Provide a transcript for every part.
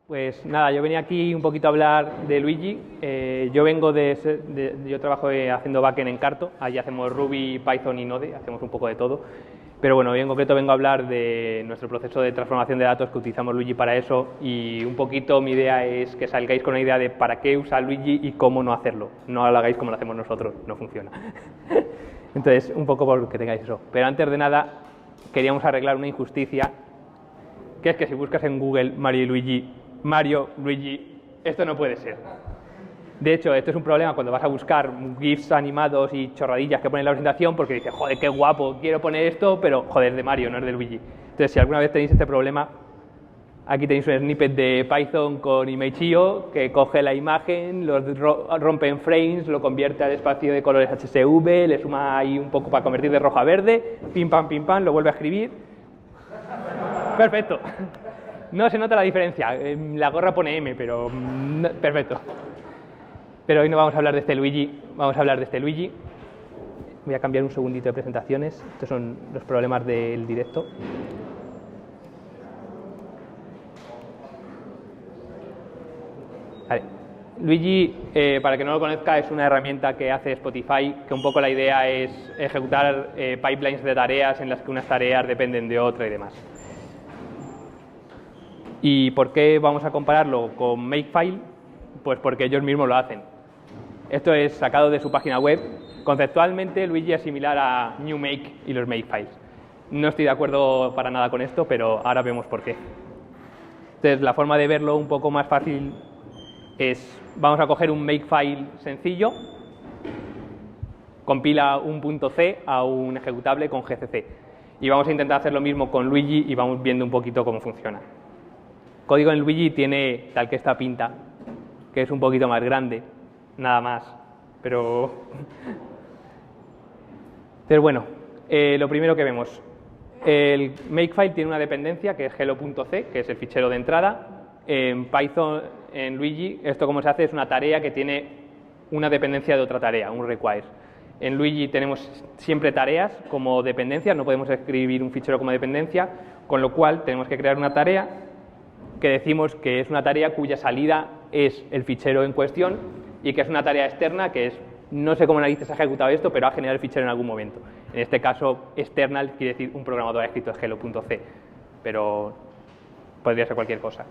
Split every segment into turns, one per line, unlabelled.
Pues nada, yo venía aquí un poquito a hablar de Luigi. Yo trabajo haciendo backend en Carto, allí hacemos Ruby, Python y Node, hacemos un poco de todo. Pero bueno, hoy en concreto vengo a hablar de nuestro proceso de transformación de datos que utilizamos Luigi para eso, y un poquito mi idea es que salgáis con una idea de para qué usa Luigi y cómo no hacerlo. No lo hagáis como lo hacemos nosotros, no funciona. Entonces, un poco por que tengáis eso. Pero antes de nada, queríamos arreglar una injusticia, que es que si buscas en Google Mario, Luigi, esto no puede ser. De hecho, esto es un problema cuando vas a buscar GIFs animados y chorradillas que ponen en la presentación, porque dices, joder, qué guapo, quiero poner esto, pero joder, es de Mario, no es de Luigi. Entonces, si alguna vez tenéis este problema, aquí tenéis un snippet de Python con Image.io que coge la imagen, lo rompe en frames, lo convierte al espacio de colores HSV, le suma ahí un poco para convertir de rojo a verde, pim pam, lo vuelve a escribir. Perfecto. No se nota la diferencia, la gorra pone M, pero perfecto. Pero hoy no vamos a hablar de este Luigi, vamos a hablar de este Luigi. Voy a cambiar un segundito de presentaciones, estos son los problemas del directo. Vale. Luigi, para que no lo conozca, es una herramienta que hace Spotify, que un poco la idea es ejecutar pipelines de tareas en las que unas tareas dependen de otra y demás. ¿Y por qué vamos a compararlo con Makefile? Pues porque ellos mismos lo hacen. Esto es sacado de su página web. Conceptualmente, Luigi es similar a NewMake y los Makefiles. No estoy de acuerdo para nada con esto, pero ahora vemos por qué. Entonces, la forma de verlo un poco más fácil es, vamos a coger un Makefile sencillo, compila un .c a un ejecutable con GCC. Y vamos a intentar hacer lo mismo con Luigi y vamos viendo un poquito cómo funciona. Código en Luigi tiene tal que esta pinta, que es un poquito más grande, nada más, pero bueno, lo primero que vemos, el Makefile tiene una dependencia que es hello.c, que es el fichero de entrada. En Python, en Luigi, esto como se hace es una tarea que tiene una dependencia de otra tarea, un require. En Luigi tenemos siempre tareas como dependencias, no podemos escribir un fichero como dependencia, con lo cual tenemos que crear una tarea que decimos que es una tarea cuya salida es el fichero en cuestión y que es una tarea externa que es, no sé cómo narices ha ejecutado esto, pero ha generado el fichero en algún momento. En este caso, external quiere decir un programador ha escrito hello.c, pero podría ser cualquier cosa.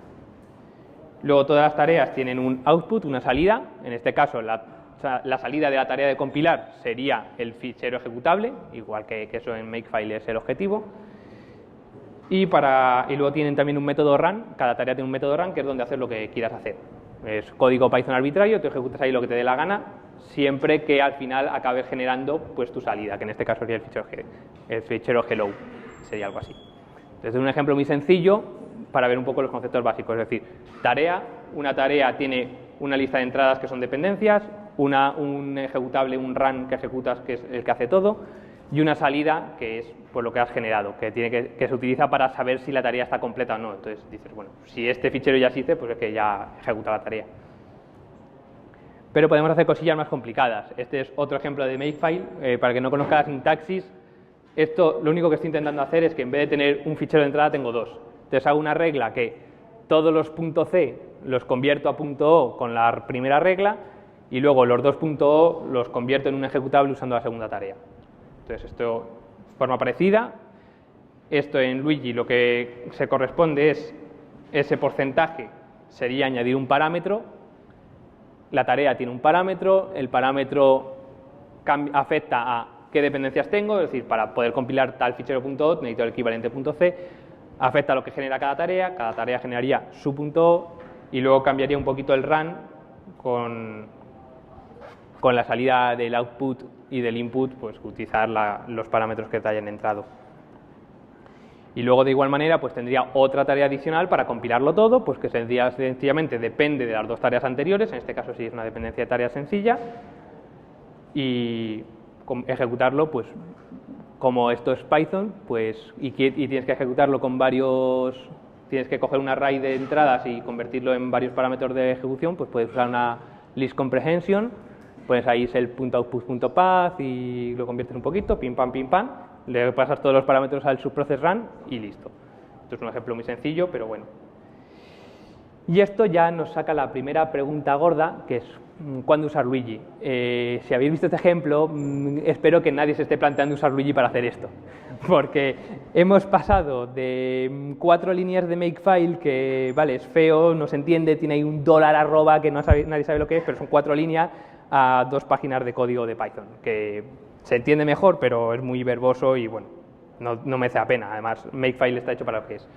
Luego todas las tareas tienen un output, una salida. En este caso, la salida de la tarea de compilar sería el fichero ejecutable, igual que eso en Makefile es el objetivo. Y luego tienen también un método run, cada tarea tiene un método run que es donde hacer lo que quieras hacer. Es código Python arbitrario, tú ejecutas ahí lo que te dé la gana, siempre que al final acabes generando pues tu salida, que en este caso sería el fichero hello, sería algo así. Entonces, un ejemplo muy sencillo para ver un poco los conceptos básicos, es decir, una tarea tiene una lista de entradas que son dependencias, un ejecutable, un run que ejecutas que es el que hace todo, y una salida que es pues, lo que has generado, que se utiliza para saber si la tarea está completa o no. Entonces dices, bueno, si este fichero ya existe, pues es que ya ejecuta la tarea. Pero podemos hacer cosillas más complicadas. Este es otro ejemplo de Makefile. Para que no conozca la sintaxis, esto lo único que estoy intentando hacer es que en vez de tener un fichero de entrada, tengo dos. Entonces hago una regla que todos los .c los convierto a .o con la primera regla y luego los dos .o los convierto en un ejecutable usando la segunda tarea. Entonces, esto de forma parecida. Esto en Luigi lo que se corresponde es ese porcentaje, sería añadir un parámetro. La tarea tiene un parámetro, el parámetro afecta a qué dependencias tengo, es decir, para poder compilar tal fichero.o necesito el equivalente .c, afecta a lo que genera cada tarea generaría su .o y luego cambiaría un poquito el run con la salida del output y del input, pues utilizar los parámetros que te hayan entrado. Y luego de igual manera pues tendría otra tarea adicional para compilarlo todo, pues que sencillamente depende de las dos tareas anteriores, en este caso sí es una dependencia de tarea sencilla, y ejecutarlo pues como esto es Python, pues y tienes que ejecutarlo con tienes que coger un array de entradas y convertirlo en varios parámetros de ejecución, pues puedes usar una list comprehension. Pues ahí es el .output.path y lo conviertes un poquito, pim pam, le pasas todos los parámetros al subprocess run y listo. Esto es un ejemplo muy sencillo, pero bueno. Y esto ya nos saca la primera pregunta gorda, que es ¿cuándo usar Luigi? Si habéis visto este ejemplo, espero que nadie se esté planteando usar Luigi para hacer esto, porque hemos pasado de 4 líneas de Makefile, que vale, es feo, no se entiende, tiene ahí un $@ que nadie sabe lo que es, pero son 4 líneas, a 2 páginas de código de Python, que se entiende mejor, pero es muy verboso y bueno, no merece la pena. Además, Makefile está hecho para lo que es.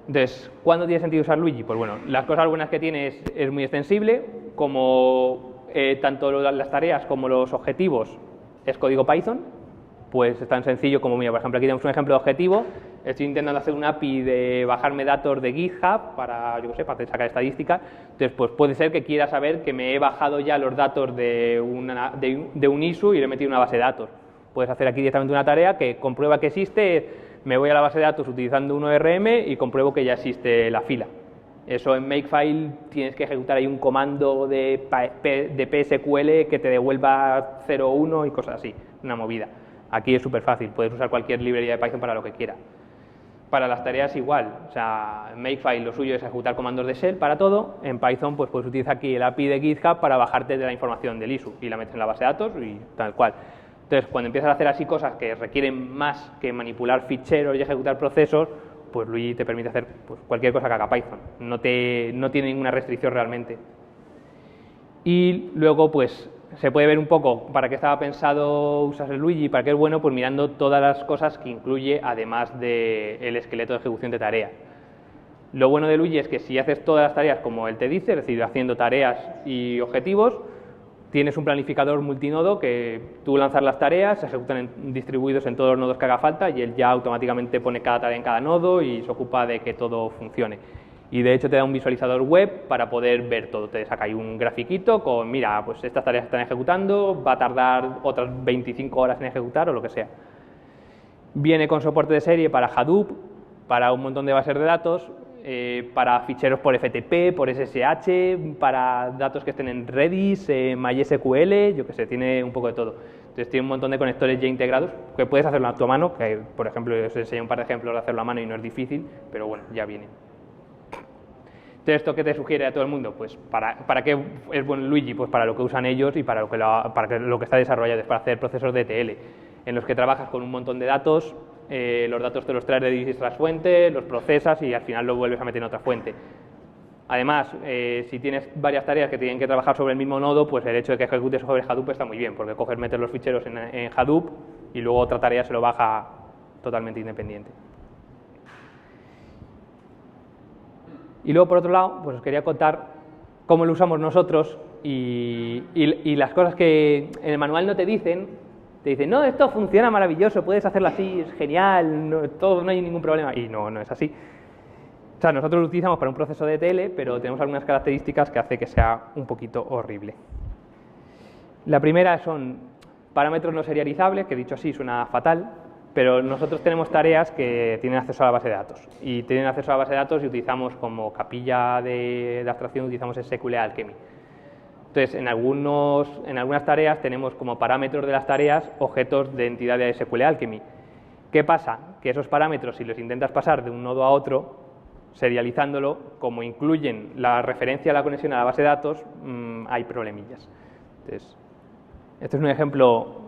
Entonces, ¿cuándo tiene sentido usar Luigi? Pues bueno, las cosas buenas que tiene es muy extensible, como tanto las tareas como los objetivos es código Python, pues es tan sencillo como, mira, por ejemplo, aquí tenemos un ejemplo de objetivo, estoy intentando hacer una API de bajarme datos de GitHub para, yo qué sé, para sacar estadísticas, entonces pues puede ser que quiera saber que me he bajado ya los datos de un issue y le he metido en una base de datos. Puedes hacer aquí directamente una tarea que comprueba que existe, me voy a la base de datos utilizando un ORM y compruebo que ya existe la fila. Eso en Makefile tienes que ejecutar ahí un comando de PSQL que te devuelva 0 o 1 y cosas así, una movida. Aquí es súper fácil, puedes usar cualquier librería de Python para lo que quieras. Para las tareas igual, o sea, en Makefile lo suyo es ejecutar comandos de shell para todo, en Python pues puedes utilizar aquí el API de GitHub para bajarte de la información del issue y la metes en la base de datos y tal cual. Entonces, cuando empiezas a hacer así cosas que requieren más que manipular ficheros y ejecutar procesos, pues Luigi te permite hacer pues, cualquier cosa que haga Python. No tiene ninguna restricción realmente. Y luego, pues, se puede ver un poco para qué estaba pensado usar el Luigi y para qué es bueno, pues mirando todas las cosas que incluye, además del esqueleto de ejecución de tareas. Lo bueno de Luigi es que si haces todas las tareas como él te dice, es decir, haciendo tareas y objetivos, tienes un planificador multinodo que tú lanzas las tareas, se ejecutan distribuidos en todos los nodos que haga falta y él ya automáticamente pone cada tarea en cada nodo y se ocupa de que todo funcione. Y de hecho te da un visualizador web para poder ver todo. Te saca ahí un grafiquito con, mira, pues estas tareas se están ejecutando, va a tardar otras 25 horas en ejecutar o lo que sea. Viene con soporte de serie para Hadoop, para un montón de bases de datos, para ficheros por FTP, por SSH, para datos que estén en Redis, MySQL, yo que sé, tiene un poco de todo. Entonces tiene un montón de conectores ya integrados que puedes hacerlo a tu mano, que por ejemplo os enseño un par de ejemplos de hacerlo a mano y no es difícil, pero bueno, ya viene. Entonces, ¿esto qué te sugiere a todo el mundo? Pues ¿para qué es bueno Luigi? Pues para lo que usan ellos y para lo que está desarrollado, es para hacer procesos de ETL, en los que trabajas con un montón de datos, los datos te los traes de distintas fuentes, los procesas y al final los vuelves a meter en otra fuente. Además, si tienes varias tareas que tienen que trabajar sobre el mismo nodo, pues el hecho de que ejecutes sobre Hadoop está muy bien, porque coges, metes los ficheros en Hadoop y luego otra tarea se lo baja totalmente independiente. Y luego, por otro lado, pues os quería contar cómo lo usamos nosotros y las cosas que en el manual no te dicen. Te dicen, no, esto funciona maravilloso, puedes hacerlo así, es genial, no hay ningún problema. Y no es así. O sea, nosotros lo utilizamos para un proceso de ETL, pero tenemos algunas características que hace que sea un poquito horrible. La primera son parámetros no serializables, que dicho así suena fatal, pero nosotros tenemos tareas que tienen acceso a la base de datos. Y tienen acceso a la base de datos y utilizamos como capilla de abstracción, utilizamos SQL Alchemy. Entonces, en algunas tareas tenemos como parámetros de las tareas objetos de entidad de SQL Alchemy. ¿Qué pasa? Que esos parámetros, si los intentas pasar de un nodo a otro, serializándolo, como incluyen la referencia a la conexión a la base de datos, hay problemillas. Entonces, este es un ejemplo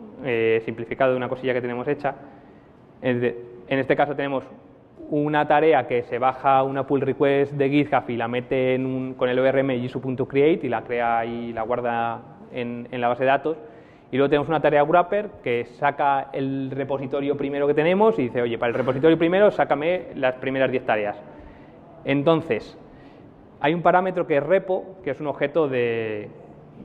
simplificado de una cosilla que tenemos hecha. En este caso tenemos una tarea que se baja una pull request de GitHub y la mete con el ORM issue.create y la crea y la guarda en la base de datos. Y luego tenemos una tarea wrapper que saca el repositorio primero que tenemos y dice, oye, para el repositorio primero sácame las primeras 10 tareas. Entonces, hay un parámetro que es repo, que es un objeto de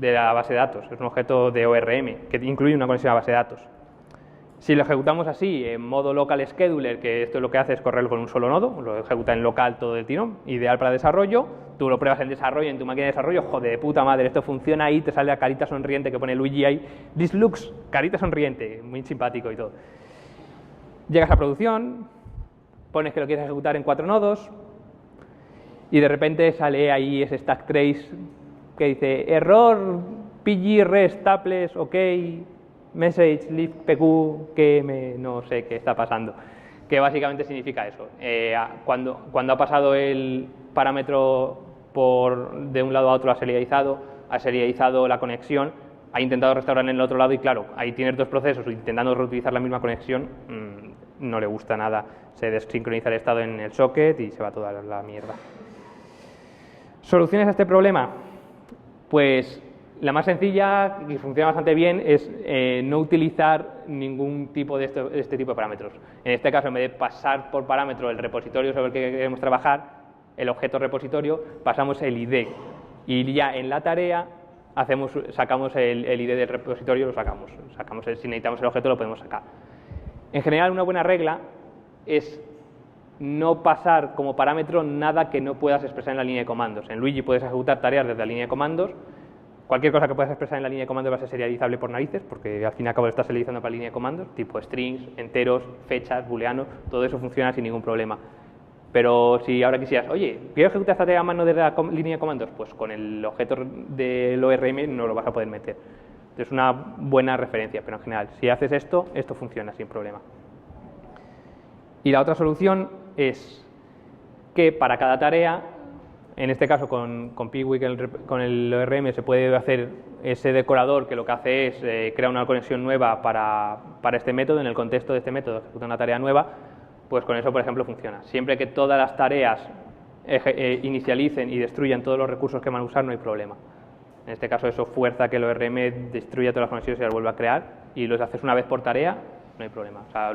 la base de datos, es un objeto de ORM, que incluye una conexión a la base de datos. Si lo ejecutamos así, en modo local scheduler, que esto lo que hace es correrlo con un solo nodo, lo ejecuta en local todo el tirón, ideal para desarrollo, tú lo pruebas en desarrollo, en tu máquina de desarrollo, joder, de puta madre, esto funciona ahí, te sale la carita sonriente que pone Luigi ahí, this looks, carita sonriente, muy simpático y todo. Llegas a producción, pones que lo quieres ejecutar en 4 nodos, y de repente sale ahí ese stack trace que dice, error, pg, rest, taples, ok, message, leave, pq, que no sé qué está pasando. Que básicamente significa eso. Cuando ha pasado el parámetro de un lado a otro ha serializado la conexión, ha intentado restaurar en el otro lado y claro, ahí tienes dos procesos intentando reutilizar la misma conexión, no le gusta nada, se desincroniza el estado en el socket y se va toda la mierda. ¿Soluciones a este problema? Pues la más sencilla y funciona bastante bien es no utilizar ningún tipo de este tipo de parámetros. En este caso, en vez de pasar por parámetro el repositorio sobre el que queremos trabajar, el objeto repositorio, pasamos el ID y ya en la tarea sacamos el ID del repositorio, lo sacamos. Si necesitamos el objeto lo podemos sacar. En general, una buena regla es no pasar como parámetro nada que no puedas expresar en la línea de comandos. En Luigi puedes ejecutar tareas desde la línea de comandos. Cualquier cosa que puedas expresar en la línea de comandos va a ser serializable por narices, porque al fin y al cabo lo estás serializando para la línea de comandos, tipo strings, enteros, fechas, booleanos, todo eso funciona sin ningún problema. Pero si ahora quisieras, oye, quiero ejecutar esta tarea a mano desde la línea de comandos, pues con el objeto del ORM no lo vas a poder meter. Es una buena referencia, pero en general, si haces esto funciona sin problema. Y la otra solución es que para cada tarea, en este caso con Piwik, con el ORM, se puede hacer ese decorador que lo que hace es crear una conexión nueva para este método, en el contexto de este método, ejecuta una tarea nueva, pues con eso, por ejemplo, funciona. Siempre que todas las tareas inicialicen y destruyan todos los recursos que van a usar, no hay problema. En este caso, eso fuerza que el ORM destruya todas las conexiones y las vuelva a crear, y los haces una vez por tarea, no hay problema. O sea,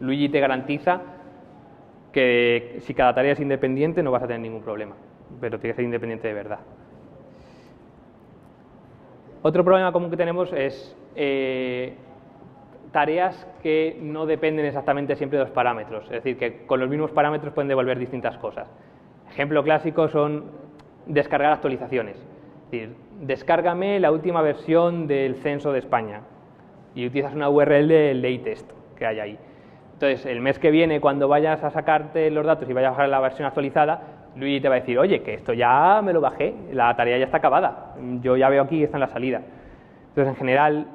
Luigi te garantiza que si cada tarea es independiente no vas a tener ningún problema, pero tiene que ser independiente de verdad. Otro problema común que tenemos es tareas que no dependen exactamente siempre de los parámetros, es decir, que con los mismos parámetros pueden devolver distintas cosas. Ejemplo clásico son descargar actualizaciones, es decir, descárgame la última versión del censo de España y utilizas una URL del latest que hay ahí. Entonces, el mes que viene, cuando vayas a sacarte los datos y vayas a bajar la versión actualizada, Luigi te va a decir, oye, que esto ya me lo bajé, la tarea ya está acabada, yo ya veo aquí que está en la salida. Entonces, en general,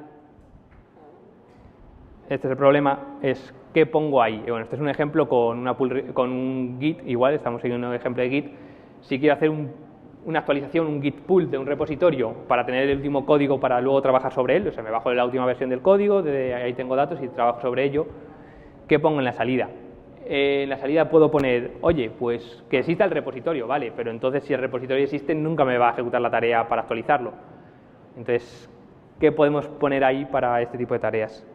este es el problema, es ¿qué pongo ahí? Bueno, este es un ejemplo con un Git, igual, estamos siguiendo un ejemplo de Git. Si quiero hacer una actualización, un Git pull de un repositorio para tener el último código para luego trabajar sobre él, o sea, me bajo la última versión del código, ahí tengo datos y trabajo sobre ello, ¿qué pongo en la salida? En la salida puedo poner, oye, pues que exista el repositorio, vale, pero entonces si el repositorio existe nunca me va a ejecutar la tarea para actualizarlo. Entonces, ¿qué podemos poner ahí para este tipo de tareas?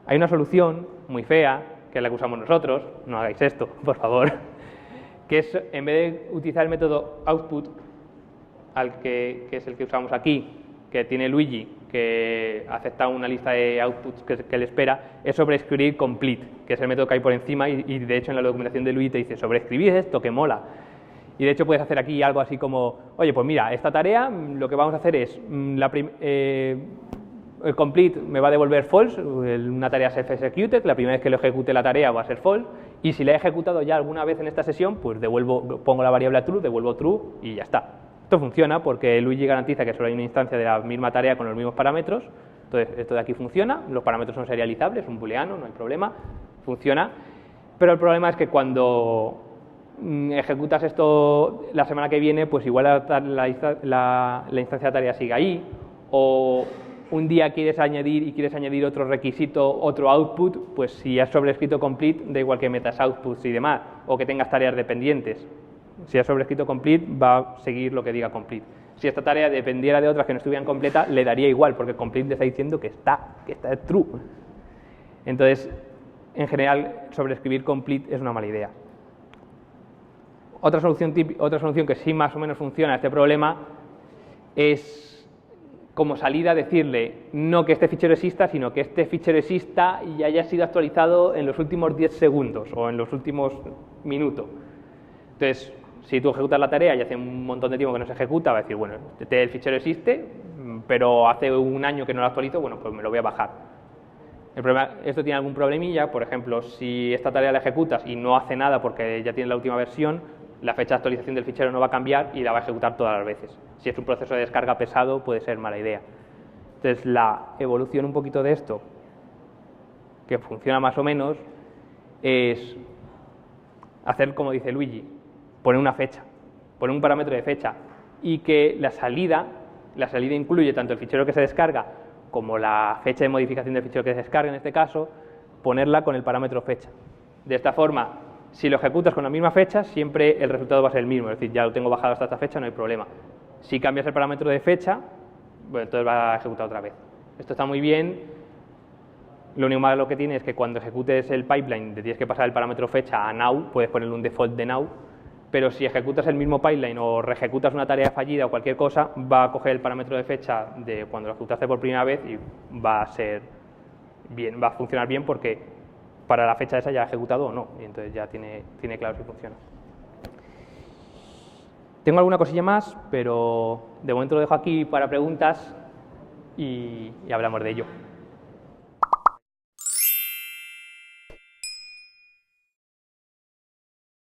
Hay una solución muy fea, que es la que usamos nosotros, no hagáis esto, por favor, que es, en vez de utilizar el método output, que es el que usamos aquí, que tiene Luigi, que acepta una lista de outputs que le espera, es sobreescribir complete, que es el método que hay por encima y de hecho en la documentación de Luigi te dice sobreescribir esto, que mola. Y de hecho puedes hacer aquí algo así como, oye, pues mira, esta tarea lo que vamos a hacer es, el complete me va a devolver false, una tarea self-executed, la primera vez que lo ejecute la tarea va a ser false, y si la he ejecutado ya alguna vez en esta sesión, pues pongo la variable true, devuelvo true y ya está. Esto funciona porque Luigi garantiza que solo hay una instancia de la misma tarea con los mismos parámetros, entonces esto de aquí funciona, los parámetros son serializables, un booleano, no hay problema, funciona, pero el problema es que cuando ejecutas esto la semana que viene, pues igual la instancia de tarea sigue ahí, o un día quieres añadir otro requisito, otro output, pues si has sobrescrito complete, da igual que metas outputs y demás, o que tengas tareas dependientes. Si has sobrescrito complete, va a seguir lo que diga complete. Si esta tarea dependiera de otras que no estuvieran completas, le daría igual, porque complete le está diciendo que está true. Entonces, en general, sobreescribir complete es una mala idea. Otra solución que sí más o menos funciona a este problema es como salida decirle no que este fichero exista, sino que este fichero exista y haya sido actualizado en los últimos 10 segundos o en los últimos minutos. Entonces, si tú ejecutas la tarea y hace un montón de tiempo que no se ejecuta, va a decir, bueno, el fichero existe, pero hace un año que no lo actualizo, bueno, pues me lo voy a bajar. El problema, esto tiene algún problemilla, por ejemplo, si esta tarea la ejecutas y no hace nada porque ya tiene la última versión, la fecha de actualización del fichero no va a cambiar y la va a ejecutar todas las veces. Si es un proceso de descarga pesado, puede ser mala idea. Entonces, la evolución un poquito de esto, que funciona más o menos, es hacer como dice Luigi, poner una fecha. poner un parámetro de fecha y que la salida incluye tanto el fichero que se descarga como la fecha de modificación del fichero que se descarga, en este caso, ponerla con el parámetro fecha. De esta forma, si lo ejecutas con la misma fecha, siempre el resultado va a ser el mismo, es decir, ya lo tengo bajado hasta esta fecha, no hay problema. Si cambias el parámetro de fecha, bueno, entonces va a ejecutar otra vez. Esto está muy bien, lo único malo que tiene es que cuando ejecutes el pipeline te tienes que pasar el parámetro fecha a now, puedes ponerle un default de now, pero si ejecutas el mismo pipeline o reejecutas una tarea fallida o cualquier cosa, va a coger el parámetro de fecha de cuando lo ejecutaste por primera vez y va a ser bien, va a funcionar bien porque para la fecha esa ya ha ejecutado o no, y entonces ya tiene claro si funciona. Tengo alguna cosilla más, pero de momento lo dejo aquí para preguntas y hablamos de ello.